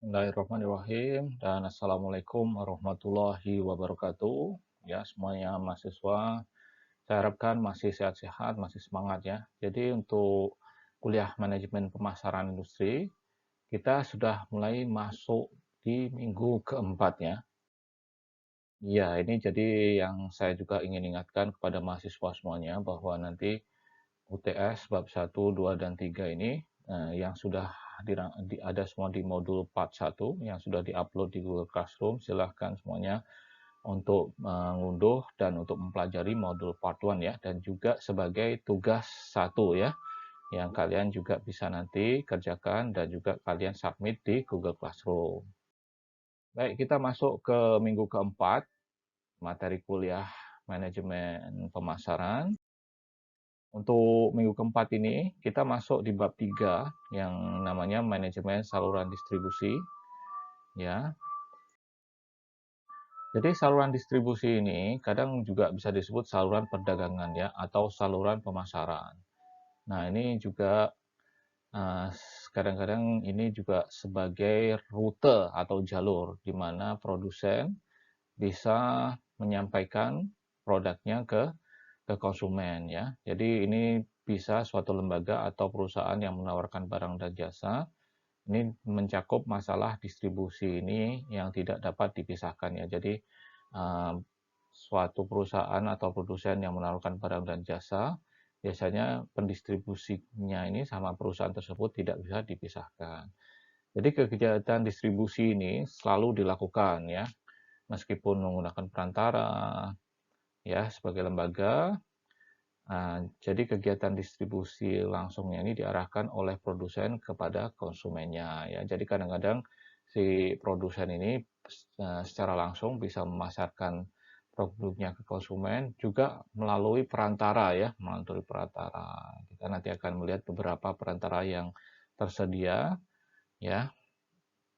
Bismillahirrahmanirrahim dan Assalamualaikum warahmatullahi wabarakatuh. Ya, semuanya mahasiswa, saya harapkan masih sehat-sehat, masih semangat ya. Jadi untuk kuliah manajemen pemasaran industri, kita sudah mulai masuk di minggu keempat ya. Ya, ini jadi yang saya juga ingin ingatkan kepada mahasiswa semuanya bahwa nanti UTS bab 1, 2, dan 3 ini yang sudah ada semua di modul part 1 yang sudah diupload di Google Classroom. Silahkan semuanya untuk mengunduh dan untuk mempelajari modul part 1 ya, dan juga sebagai tugas 1 ya, yang kalian juga bisa nanti kerjakan dan juga kalian submit di Google Classroom. Baik, kita masuk ke minggu keempat, materi kuliah manajemen pemasaran. Untuk minggu keempat ini, kita masuk di bab 3 yang namanya manajemen saluran distribusi. Ya, jadi saluran distribusi ini kadang juga bisa disebut saluran perdagangan ya, atau saluran pemasaran. Nah, ini juga kadang-kadang ini juga sebagai rute atau jalur di mana produsen bisa menyampaikan produknya ke konsumen ya. Jadi ini bisa suatu lembaga atau perusahaan yang menawarkan barang dan jasa ini mencakup masalah distribusi ini yang tidak dapat dipisahkan ya. Jadi suatu perusahaan atau produsen yang menawarkan barang dan jasa biasanya pendistribusinya ini sama perusahaan tersebut tidak bisa dipisahkan. Jadi kegiatan distribusi ini selalu dilakukan ya, meskipun menggunakan perantara ya sebagai lembaga. Jadi kegiatan distribusi langsungnya ini diarahkan oleh produsen kepada konsumennya ya. Jadi kadang-kadang si produsen ini secara langsung bisa memasarkan produknya ke konsumen juga melalui perantara ya, melalui perantara. Kita nanti akan melihat beberapa perantara yang tersedia ya.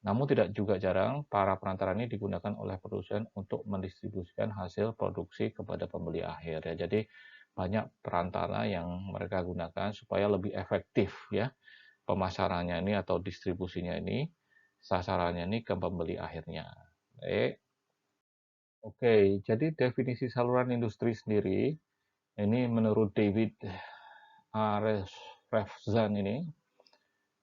Namun tidak juga jarang para perantara ini digunakan oleh produsen untuk mendistribusikan hasil produksi kepada pembeli akhir ya. Jadi banyak perantara yang mereka gunakan supaya lebih efektif ya pemasarannya ini atau distribusinya ini, sasarannya ini ke pembeli akhirnya. Baik. Oke, jadi definisi saluran industri sendiri ini menurut David Refzan ini,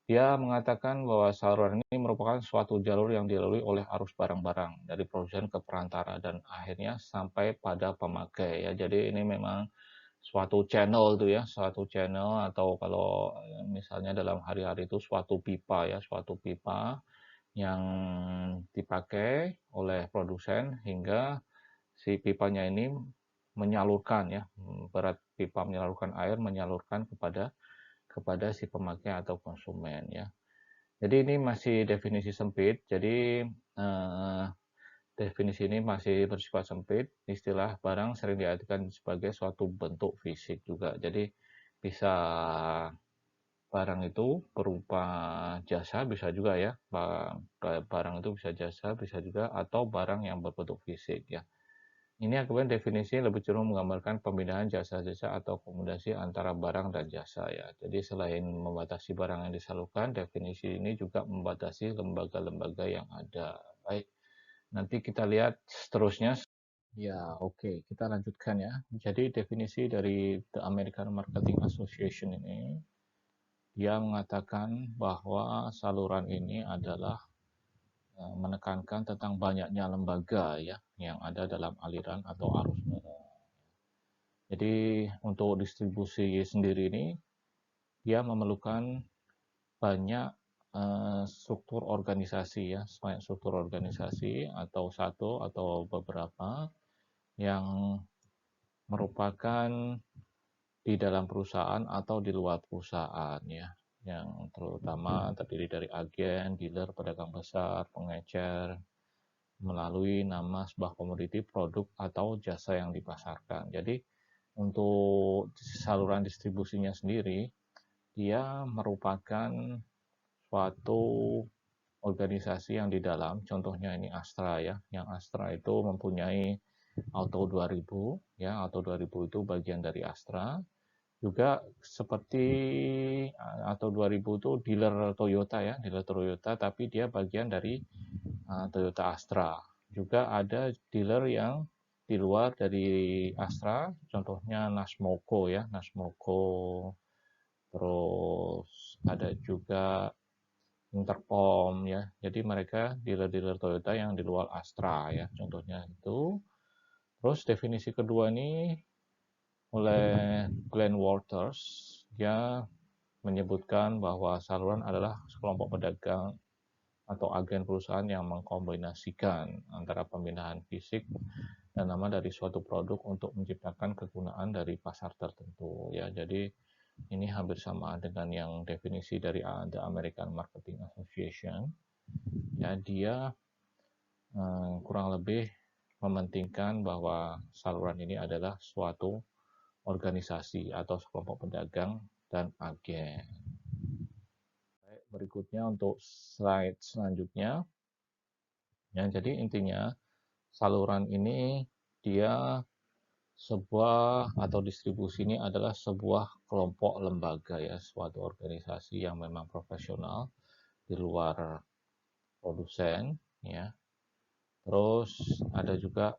dia mengatakan bahwa saluran ini merupakan suatu jalur yang dilalui oleh arus barang-barang dari produsen ke perantara dan akhirnya sampai pada pemakai ya. Jadi ini memang suatu channel itu ya, suatu channel atau kalau misalnya dalam hari-hari itu suatu pipa ya, suatu pipa yang dipakai oleh produsen hingga si pipanya ini menyalurkan ya, berat pipa menyalurkan air menyalurkan kepada si pemakai atau konsumen ya. Jadi ini masih definisi sempit. Jadi definisi ini masih bersifat sempit. Istilah barang sering diartikan sebagai suatu bentuk fisik juga. Jadi bisa barang itu berupa jasa, bisa juga ya. Barang itu bisa jasa, bisa juga atau barang yang berbentuk fisik ya. Ini kemudian definisi lebih cenderung menggambarkan pemindahan jasa-jasa atau kombinasi antara barang dan jasa ya. Jadi selain membatasi barang yang disalurkan, definisi ini juga membatasi lembaga-lembaga yang ada. Baik, nanti kita lihat seterusnya. Ya, oke, kita lanjutkan ya. Jadi definisi dari The American Marketing Association ini, dia mengatakan bahwa saluran ini adalah menekankan tentang banyaknya lembaga ya yang ada dalam aliran atau arus barang. Jadi untuk distribusi sendiri ini dia memerlukan banyak struktur organisasi ya, banyak struktur organisasi atau satu atau beberapa yang merupakan di dalam perusahaan atau di luar perusahaan ya, yang terutama terdiri dari agen, dealer, pedagang besar, pengecer, melalui nama sebuah komoditi, produk, atau jasa yang dipasarkan. Jadi untuk saluran distribusinya sendiri, dia merupakan suatu organisasi yang di dalam, contohnya ini Astra ya, yang Astra itu mempunyai Auto 2000 ya, Auto 2000 itu bagian dari Astra Juga seperti atau 2000 itu dealer Toyota ya, dealer Toyota, tapi dia bagian dari Toyota Astra. Juga ada dealer yang di luar dari Astra, contohnya Nasmoko ya, Nasmoko. Terus ada juga Intercom ya. Jadi mereka dealer-dealer Toyota yang di luar Astra ya, contohnya itu. Terus definisi kedua ini oleh Glenn Walters, dia menyebutkan bahwa saluran adalah sekelompok pedagang atau agen perusahaan yang mengkombinasikan antara pemindahan fisik dan nama dari suatu produk untuk menciptakan kegunaan dari pasar tertentu ya. Jadi ini hampir sama dengan yang definisi dari The American Marketing Association ya. Dia kurang lebih mementingkan bahwa saluran ini adalah suatu organisasi atau sekelompok pedagang dan agen. Baik, berikutnya untuk slide selanjutnya ya. Jadi intinya saluran ini dia sebuah atau distribusi ini adalah sebuah kelompok lembaga ya, suatu organisasi yang memang profesional di luar produsen ya. Terus ada juga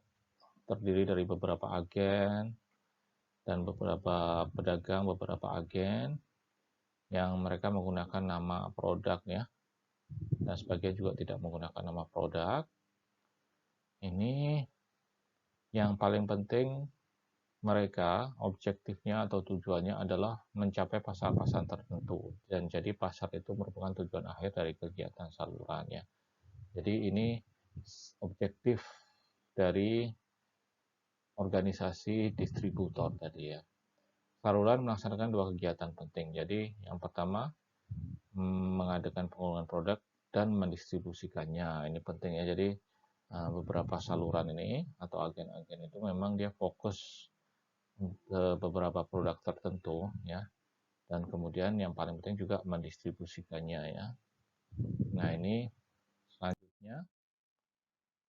terdiri dari beberapa agen dan beberapa pedagang, beberapa agen yang mereka menggunakan nama produk ya, dan sebagian juga tidak menggunakan nama produk. Ini yang paling penting, mereka objektifnya atau tujuannya adalah mencapai pasar-pasar tertentu, dan jadi pasar itu merupakan tujuan akhir dari kegiatan salurannya. Jadi ini objektif dari organisasi distributor tadi ya. Saluran melaksanakan dua kegiatan penting. Jadi yang pertama mengadakan pengumpulan produk dan mendistribusikannya. Ini penting ya. Jadi beberapa saluran ini atau agen-agen itu memang dia fokus ke beberapa produk tertentu ya, dan kemudian yang paling penting juga mendistribusikannya ya. Nah ini selanjutnya,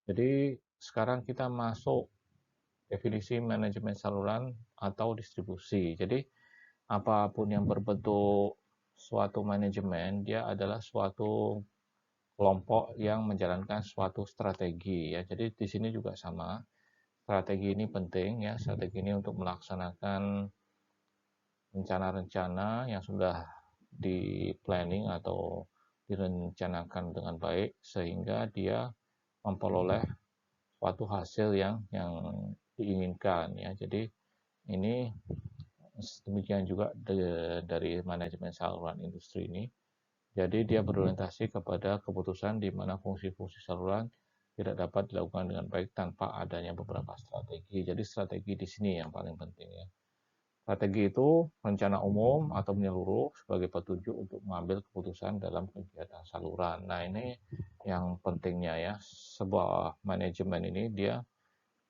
jadi sekarang kita masuk definisi manajemen saluran atau distribusi. Jadi apapun yang berbentuk suatu manajemen, dia adalah suatu kelompok yang menjalankan suatu strategi ya. Jadi di sini juga sama, strategi ini penting ya. Strategi ini untuk melaksanakan rencana-rencana yang sudah di planning atau direncanakan dengan baik sehingga dia memperoleh suatu hasil yang diinginkan ya. Jadi ini demikian juga dari manajemen saluran industri ini. Jadi dia berorientasi kepada keputusan di mana fungsi-fungsi saluran tidak dapat dilakukan dengan baik tanpa adanya beberapa strategi. Jadi strategi di sini yang paling penting ya. Strategi itu rencana umum atau menyeluruh sebagai petunjuk untuk mengambil keputusan dalam kegiatan saluran. Nah ini yang pentingnya ya, sebuah manajemen ini dia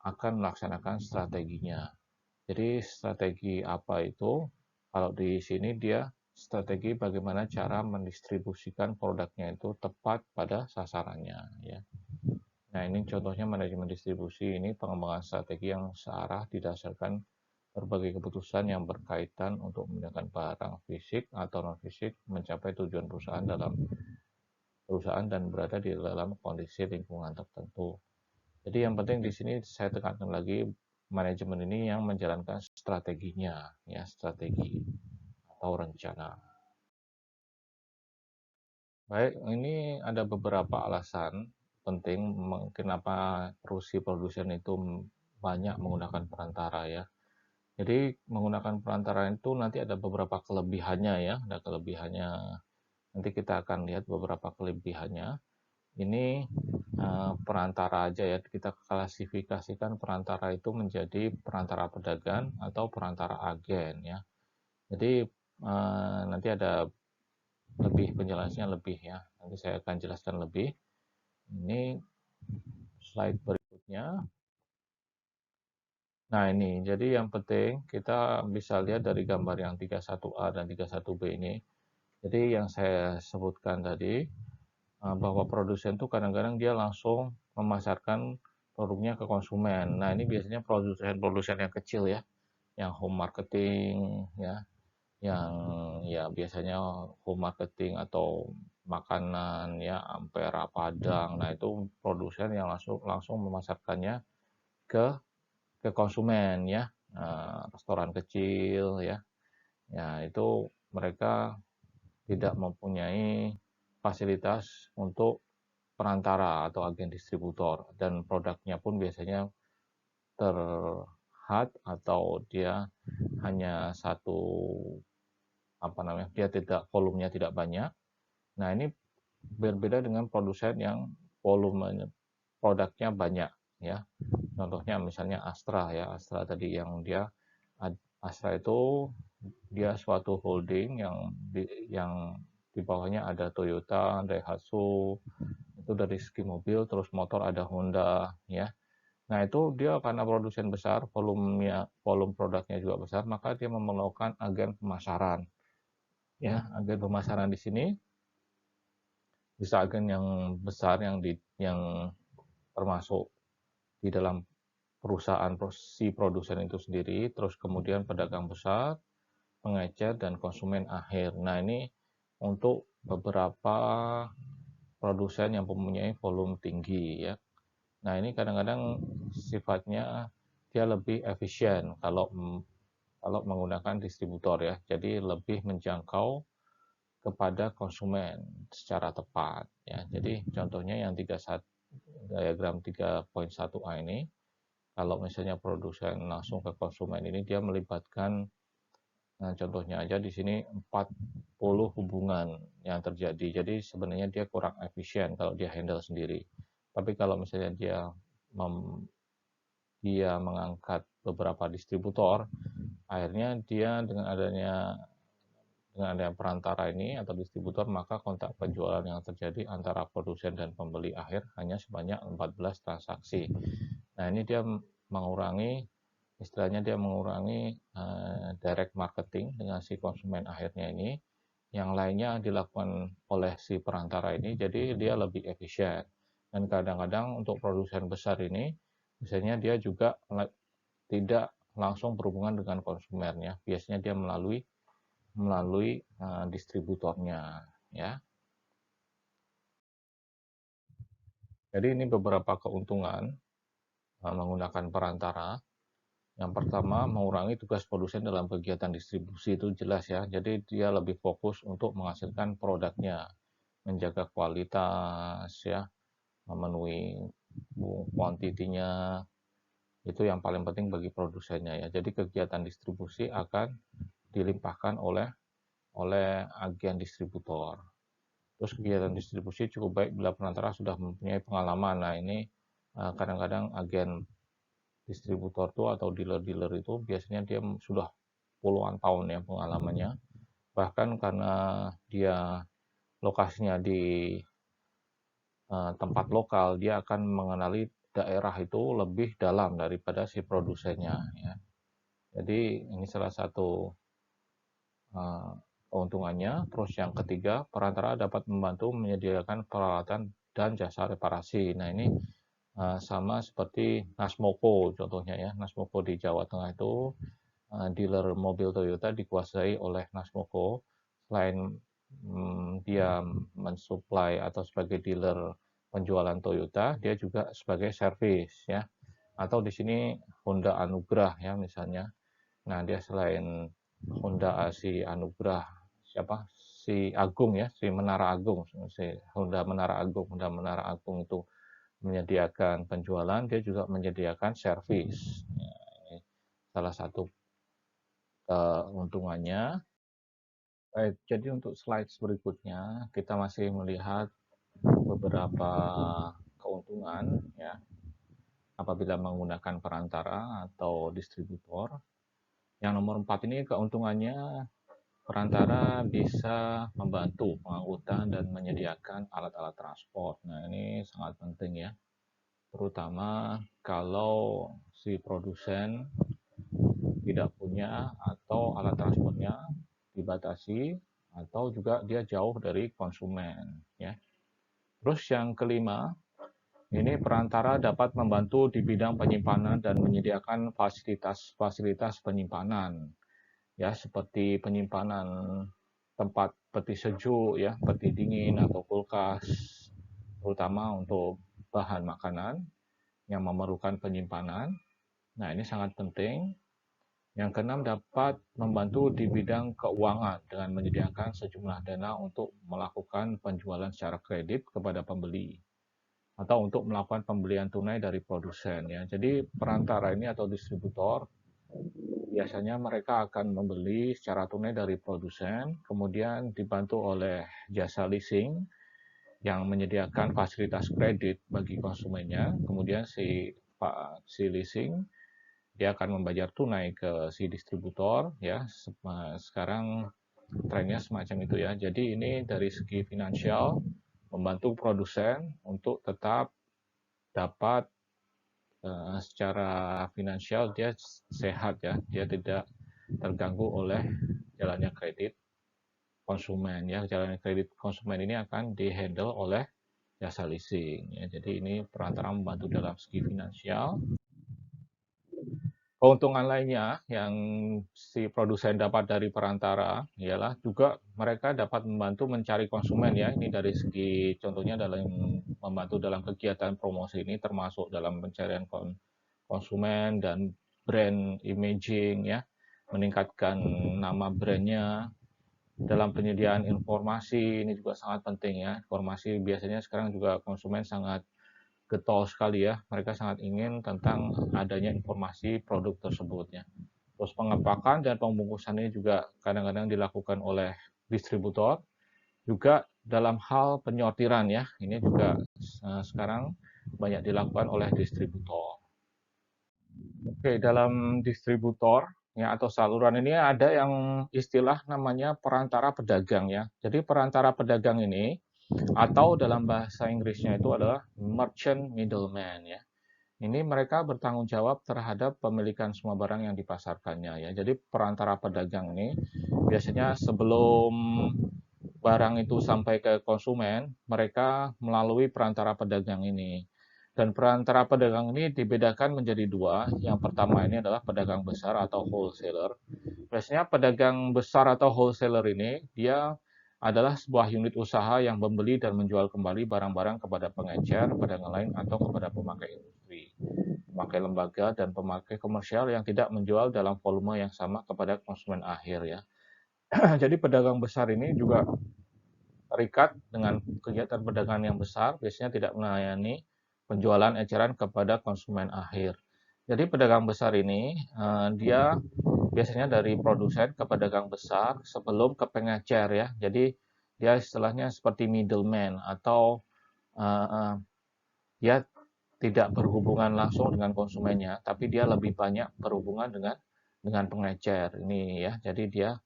akan melaksanakan strateginya. Jadi strategi apa itu? Kalau di sini dia strategi bagaimana cara mendistribusikan produknya itu tepat pada sasarannya ya. Nah ini contohnya manajemen distribusi, ini pengembangan strategi yang searah didasarkan berbagai keputusan yang berkaitan untuk memindahkan barang fisik atau non fisik mencapai tujuan perusahaan dan berada di dalam kondisi lingkungan tertentu. Jadi yang penting di sini saya tekankan lagi, manajemen ini yang menjalankan strateginya ya, strategi atau rencana. Baik, ini ada beberapa alasan penting kenapa produsen itu banyak menggunakan perantara ya. Jadi menggunakan perantara itu nanti ada beberapa kelebihannya ya, ada kelebihannya. Nanti kita akan lihat beberapa kelebihannya. Ini perantara aja ya, kita klasifikasikan perantara itu menjadi perantara pedagang atau perantara agen ya. Jadi nanti ada lebih penjelasannya lebih ya. Nanti saya akan jelaskan lebih. Ini slide berikutnya. Nah ini, jadi yang penting kita bisa lihat dari gambar yang 31A dan 31B ini. Jadi yang saya sebutkan tadi, bahwa produsen tuh kadang-kadang dia langsung memasarkan produknya ke konsumen. Nah ini biasanya produsen-produsen yang kecil ya, yang home marketing ya. yang ya biasanya home marketing atau makanan ya, Ampera, Padang. Nah, itu produsen yang langsung memasarkannya ke konsumen ya. Restoran kecil ya. Ya, itu mereka tidak mempunyai fasilitas untuk perantara atau agen distributor, dan produknya pun biasanya terhad atau dia hanya satu, apa namanya, dia tidak, volumenya tidak banyak. Nah, ini berbeda dengan produsen yang volume produknya banyak ya. Contohnya misalnya Astra ya, Astra tadi yang dia, Astra itu dia suatu holding yang di bawahnya ada Toyota, Daihatsu, itu dari segi mobil, terus motor ada Honda ya. Nah, itu dia karena produsen besar, volume produknya juga besar, maka dia memerlukan agen pemasaran. Ya, agen pemasaran di sini bisa agen yang besar yang termasuk di dalam perusahaan si produsen itu sendiri, terus kemudian pedagang besar, pengecer, dan konsumen akhir. Nah, ini untuk beberapa produsen yang mempunyai volume tinggi ya. Nah, ini kadang-kadang sifatnya dia lebih efisien kalau menggunakan distributor ya. Jadi lebih menjangkau kepada konsumen secara tepat ya. Jadi contohnya yang diagram 3.1a ini, kalau misalnya produsen langsung ke konsumen ini dia melibatkan, nah contohnya aja di sini 40 hubungan yang terjadi. Jadi sebenarnya dia kurang efisien kalau dia handle sendiri. Tapi kalau misalnya dia mengangkat beberapa distributor, akhirnya dia dengan adanya perantara ini atau distributor, maka kontak penjualan yang terjadi antara produsen dan pembeli akhir hanya sebanyak 14 transaksi. Nah, ini dia mengurangi, istilahnya dia mengurangi direct marketing dengan si konsumen akhirnya ini. Yang lainnya dilakukan oleh si perantara ini, jadi dia lebih efisien. Dan kadang-kadang untuk produsen besar ini, misalnya dia juga tidak langsung berhubungan dengan konsumennya, biasanya dia melalui distributornya ya. Jadi ini beberapa keuntungan menggunakan perantara. Yang pertama, mengurangi tugas produsen dalam kegiatan distribusi, itu jelas ya. Jadi dia lebih fokus untuk menghasilkan produknya, menjaga kualitas ya, memenuhi kuantitinya, itu yang paling penting bagi produsennya ya. Jadi kegiatan distribusi akan dilimpahkan oleh agen distributor. Terus kegiatan distribusi cukup baik bila perantara sudah mempunyai pengalaman. Nah, ini kadang-kadang agen distributor itu atau dealer-dealer itu biasanya dia sudah puluhan tahun ya pengalamannya. Bahkan karena dia lokasinya di tempat lokal, dia akan mengenali daerah itu lebih dalam daripada si produsennya ya. Jadi ini salah satu keuntungannya. Terus yang ketiga, perantara dapat membantu menyediakan peralatan dan jasa reparasi. Nah, ini sama seperti Nasmoko contohnya ya. Nasmoko di Jawa Tengah itu, dealer mobil Toyota dikuasai oleh Nasmoko. Selain dia mensuplai atau sebagai dealer penjualan Toyota, dia juga sebagai servis ya. Atau di sini Honda Anugrah ya misalnya. Nah, dia selain Honda si Anugrah, si Agung ya, si Menara Agung, si Honda Menara Agung itu menyediakan penjualan, dia juga menyediakan servis. Ya, ini salah satu keuntungannya. Baik, jadi untuk slide berikutnya kita masih melihat beberapa keuntungan ya apabila menggunakan perantara atau distributor. Yang nomor 4 ini keuntungannya, perantara bisa membantu pengangkutan dan menyediakan alat-alat transport. Nah, ini sangat penting ya, terutama kalau si produsen tidak punya atau alat transportnya dibatasi atau juga dia jauh dari konsumen ya. Terus yang kelima, ini perantara dapat membantu di bidang penyimpanan dan menyediakan fasilitas penyimpanan. ya, seperti penyimpanan tempat peti sejuk, ya, peti dingin atau kulkas, terutama untuk bahan makanan yang memerlukan penyimpanan. Nah, ini sangat penting. Yang keenam, dapat membantu di bidang keuangan dengan menyediakan sejumlah dana untuk melakukan penjualan secara kredit kepada pembeli atau untuk melakukan pembelian tunai dari produsen, ya. Jadi perantara ini atau distributor biasanya mereka akan membeli secara tunai dari produsen, kemudian dibantu oleh jasa leasing yang menyediakan fasilitas kredit bagi konsumennya. Kemudian si leasing dia akan membayar tunai ke si distributor, ya. Sekarang trennya semacam itu, ya. Jadi ini dari segi finansial membantu produsen untuk tetap dapat secara finansial dia sehat, ya. Dia tidak terganggu oleh jalannya kredit konsumen, ya. Jalannya kredit konsumen ini akan dihandle oleh jasa leasing, ya. Jadi ini perantara membantu dalam segi finansial. Keuntungan lainnya yang si produsen dapat dari perantara ialah juga mereka dapat membantu mencari konsumen, ya. Ini dari segi contohnya dalam membantu dalam kegiatan promosi ini termasuk dalam pencarian konsumen dan brand imaging, ya. Meningkatkan nama brandnya. Dalam penyediaan informasi ini juga sangat penting, ya. Informasi biasanya sekarang juga konsumen sangat getol sekali, ya. Mereka sangat ingin tentang adanya informasi produk tersebut, ya. Terus pengepakan dan pembungkusan ini juga kadang-kadang dilakukan oleh distributor. Juga dalam hal penyortiran, ya. Ini juga sekarang banyak dilakukan oleh distributor. Oke, dalam distributor, ya, atau saluran ini ada yang istilah namanya perantara pedagang, ya. Jadi perantara pedagang ini atau dalam bahasa Inggrisnya itu adalah merchant middleman, ya. Ini mereka bertanggung jawab terhadap pemilikan semua barang yang dipasarkannya, ya. Jadi perantara pedagang ini biasanya sebelum barang itu sampai ke konsumen, mereka melalui perantara pedagang ini. Dan perantara pedagang ini dibedakan menjadi dua. Yang pertama ini adalah pedagang besar atau wholesaler. Biasanya pedagang besar atau wholesaler ini, dia adalah sebuah unit usaha yang membeli dan menjual kembali barang-barang kepada pengecer, pedagang lain, atau kepada pemakai industri, pemakai lembaga, dan pemakai komersial yang tidak menjual dalam volume yang sama kepada konsumen akhir, ya. Jadi pedagang besar ini juga terikat dengan kegiatan perdagangan yang besar, biasanya tidak melayani penjualan eceran kepada konsumen akhir. Jadi pedagang besar ini dia biasanya dari produsen ke pedagang besar sebelum ke pengecer, ya. Jadi dia istilahnya seperti middleman atau dia tidak berhubungan langsung dengan konsumennya, tapi dia lebih banyak berhubungan dengan pengecer ini, ya. Jadi dia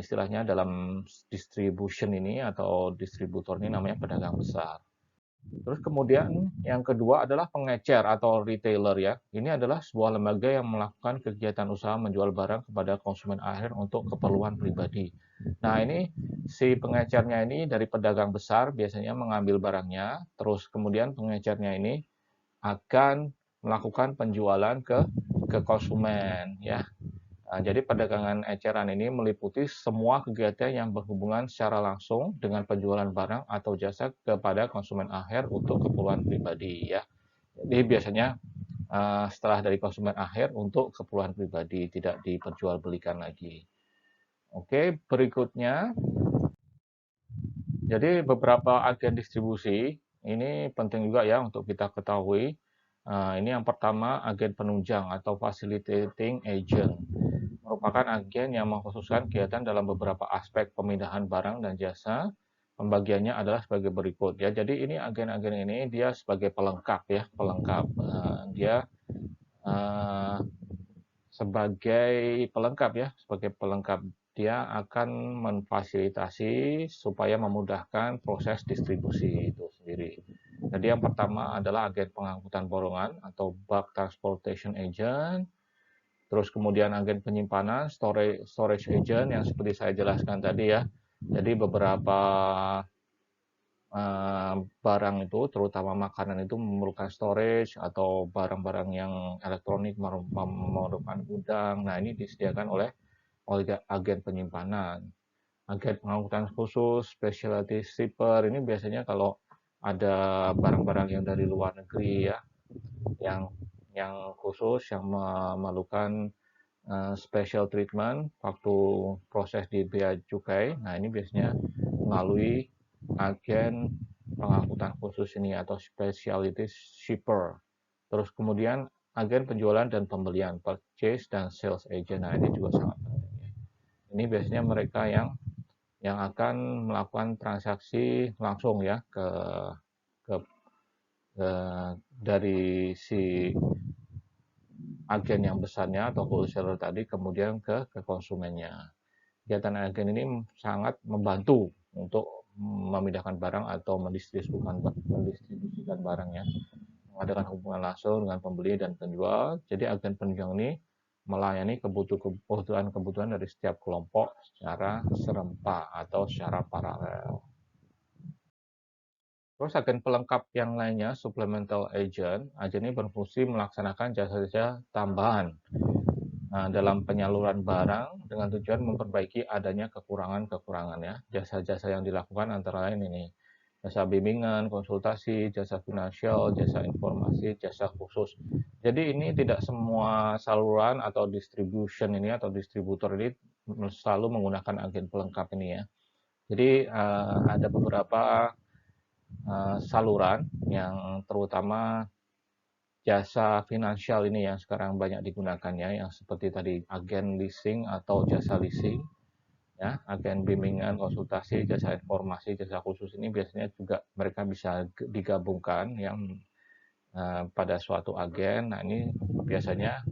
istilahnya dalam distribution ini atau distributor ini namanya pedagang besar. Terus kemudian yang kedua adalah pengecer atau retailer, ya. Ini adalah sebuah lembaga yang melakukan kegiatan usaha menjual barang kepada konsumen akhir untuk keperluan pribadi. Nah, ini si pengecernya ini dari pedagang besar biasanya mengambil barangnya, terus kemudian pengecernya ini akan melakukan penjualan ke konsumen, ya. Nah, jadi perdagangan eceran ini meliputi semua kegiatan yang berhubungan secara langsung dengan penjualan barang atau jasa kepada konsumen akhir untuk keperluan pribadi, ya. Jadi biasanya setelah dari konsumen akhir untuk keperluan pribadi, tidak diperjualbelikan lagi. Oke, berikutnya, jadi beberapa agen distribusi ini penting juga, ya, untuk kita ketahui. Ini yang pertama, agen penunjang atau facilitating agent merupakan agen yang mengkhususkan kegiatan dalam beberapa aspek pemindahan barang dan jasa. Pembagiannya adalah sebagai berikut, ya. Jadi ini agen-agen ini dia sebagai pelengkap, ya, pelengkap. Dia sebagai pelengkap, ya, sebagai pelengkap dia akan memfasilitasi supaya memudahkan proses distribusi itu sendiri. Jadi yang pertama adalah agen pengangkutan borongan atau bulk transportation agent. Terus kemudian agen penyimpanan, storage agent yang seperti saya jelaskan tadi, ya. Jadi beberapa barang itu, terutama makanan itu memerlukan storage atau barang-barang yang elektronik memerlukan gudang. Nah, ini disediakan oleh oleh agen penyimpanan, agen pengangkutan khusus, specialty shipper. Ini biasanya kalau ada barang-barang yang dari luar negeri ya, yang khusus yang memerlukan special treatment waktu proses di bea cukai. Nah, ini biasanya melalui agen pengangkutan khusus ini atau specialty shipper. Terus kemudian agen penjualan dan pembelian, purchase dan sales agent. Nah, ini juga sangat penting. Ini biasanya mereka yang akan melakukan transaksi langsung ya ke, ke dari si agen yang besarnya atau wholesaler tadi kemudian ke konsumennya. Kegiatan agen ini sangat membantu untuk memindahkan barang atau mendistribusikan barangnya, mengadakan hubungan langsung dengan pembeli dan penjual. Jadi agen penjual ini melayani kebutuhan dari setiap kelompok secara serempak atau secara paralel. Terus agen pelengkap yang lainnya, supplemental agent, agen ini berfungsi melaksanakan jasa-jasa tambahan dalam penyaluran barang dengan tujuan memperbaiki adanya kekurangan-kekurangan ya. Jasa-jasa yang dilakukan antara lain ini, jasa bimbingan, konsultasi, jasa finansial, jasa informasi, jasa khusus. Jadi ini tidak semua saluran atau distribution ini atau distributor ini selalu menggunakan agen pelengkap ini ya. Jadi ada beberapa saluran yang terutama jasa finansial ini yang sekarang banyak digunakan ya, yang seperti tadi agen leasing atau jasa leasing, ya, agen bimbingan, konsultasi, jasa informasi, jasa khusus ini biasanya juga mereka bisa digabungkan yang pada suatu agen. Nah ini biasanya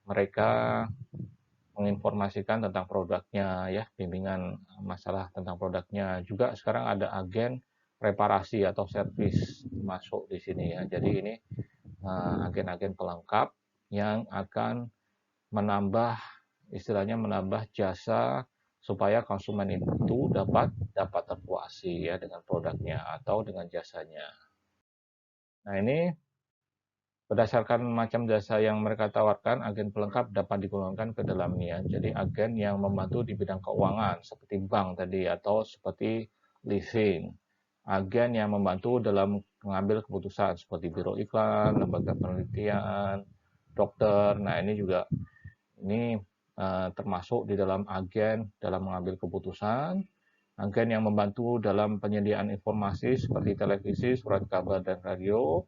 mereka menginformasikan tentang produknya ya, bimbingan masalah tentang produknya. Juga sekarang ada agen reparasi atau servis masuk di sini ya. Jadi ini agen-agen pelengkap yang akan menambah istilahnya menambah jasa supaya konsumen itu dapat terpuasi ya dengan produknya atau dengan jasanya. Nah, ini berdasarkan macam jasa yang mereka tawarkan, agen pelengkap dapat digolongkan ke dalamnya. Jadi agen yang membantu di bidang keuangan seperti bank tadi atau seperti leasing. Agen yang membantu dalam mengambil keputusan seperti biro iklan, lembaga penelitian, dokter. Nah, ini juga termasuk di dalam agen dalam mengambil keputusan. Agen yang membantu dalam penyediaan informasi seperti televisi, surat kabar, dan radio.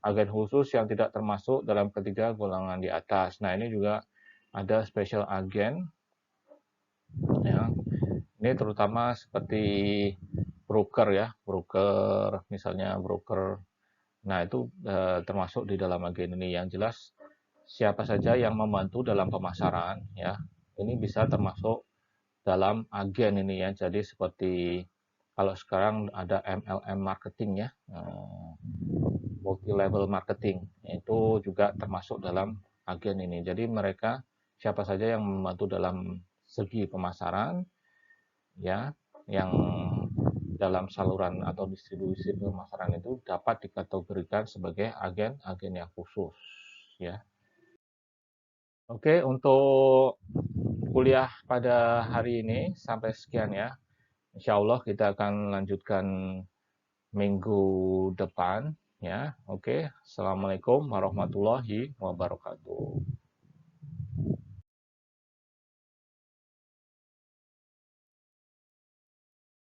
Agen khusus yang tidak termasuk dalam ketiga golongan di atas. Nah, ini juga ada special agen ya. Ini terutama seperti broker ya, broker misalnya broker. Nah, itu termasuk di dalam agen ini. Yang jelas siapa saja yang membantu dalam pemasaran ya. Ini bisa termasuk dalam agen ini ya. Jadi seperti kalau sekarang ada MLM marketing ya, multi level marketing, itu juga termasuk dalam agen ini. Jadi mereka siapa saja yang membantu dalam segi pemasaran ya, yang dalam saluran atau distribusi pemasaran itu dapat dikategorikan sebagai agen-agen yang khusus ya. Oke, untuk kuliah pada hari ini sampai sekian ya. Insya Allah kita akan lanjutkan minggu depan ya. Oke, Assalamualaikum warahmatullahi wabarakatuh.